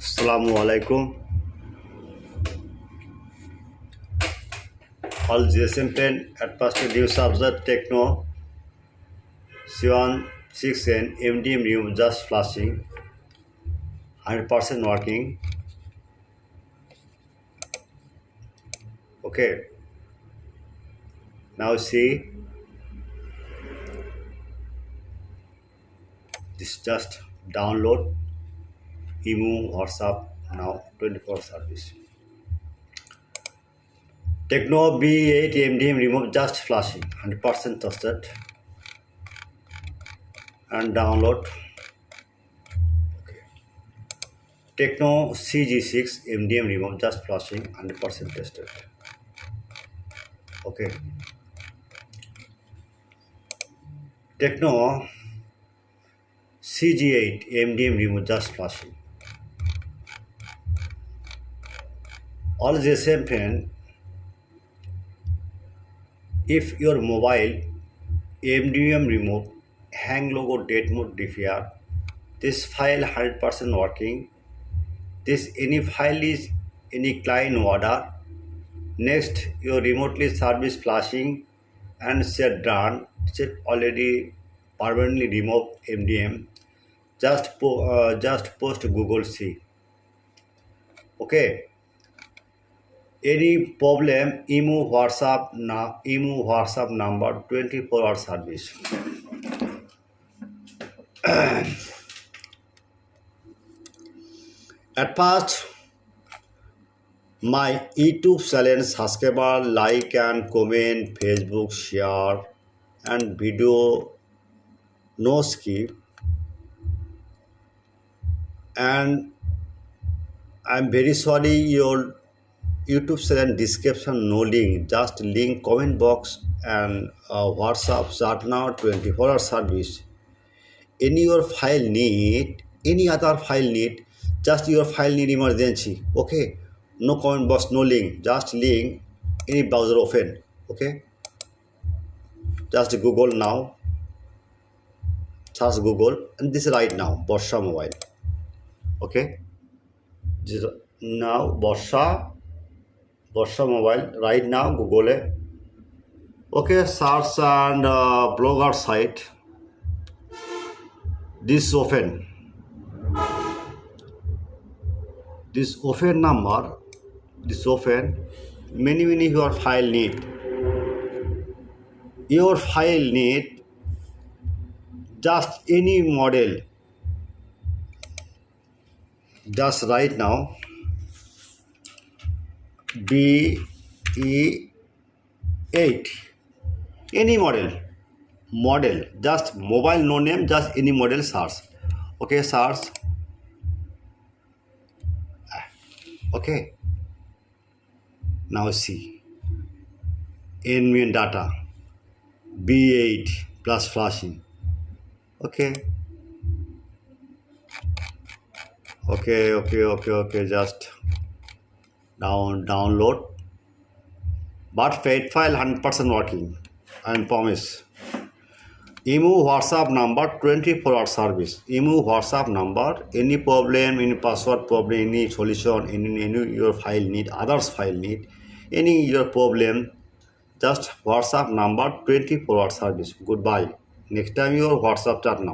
Assalamu alaikum. All GSM 10 at first use of the TECNO CI6n MDM remove just flashing 100% working. Okay. Now see, this just download emu WhatsApp now 24 service. TECNO B8 MDM remove just flashing 100% trusted and download. Okay. TECNO CG6 MDM remove just flashing 100% tested. Okay. TECNO CG8 MDM remove just flashing. All GSM 10. If your mobile MDM remove hang logo date mode DPR, this file 100% working. This any file is any client order. Next, your remotely service flashing and set done. Set already permanently remove MDM. Just post Google see. Okay. Any problem, emu WhatsApp number 24-hour service. At first, my YouTube channel subscriber like and comment, Facebook share and video no skip, and I'm very sorry your YouTube channel description no link, just link comment box and WhatsApp chat now 24-hour service. Any your file need, any other file need, just your file need emergency. Okay, no comment box, no link, just link any browser open. Okay, just Google now, search Google, and this is right now Borsha mobile. Okay, this is now Borsha mobile right now Google. Okay, search and blogger site. This open number, this open many your file need. Your file need just any model. Just right now B8 any model just mobile no name, just any model search. Okay, search. Okay, now see NVN data B8 plus flashing. Okay, just download, but fade file 100% working and promise. Emu WhatsApp number 24-hour service. Emu WhatsApp number, any problem, any password problem, any solution, any your file need, others file need, any your problem, just WhatsApp number 24-hour service. Goodbye. Next time your WhatsApp chat now.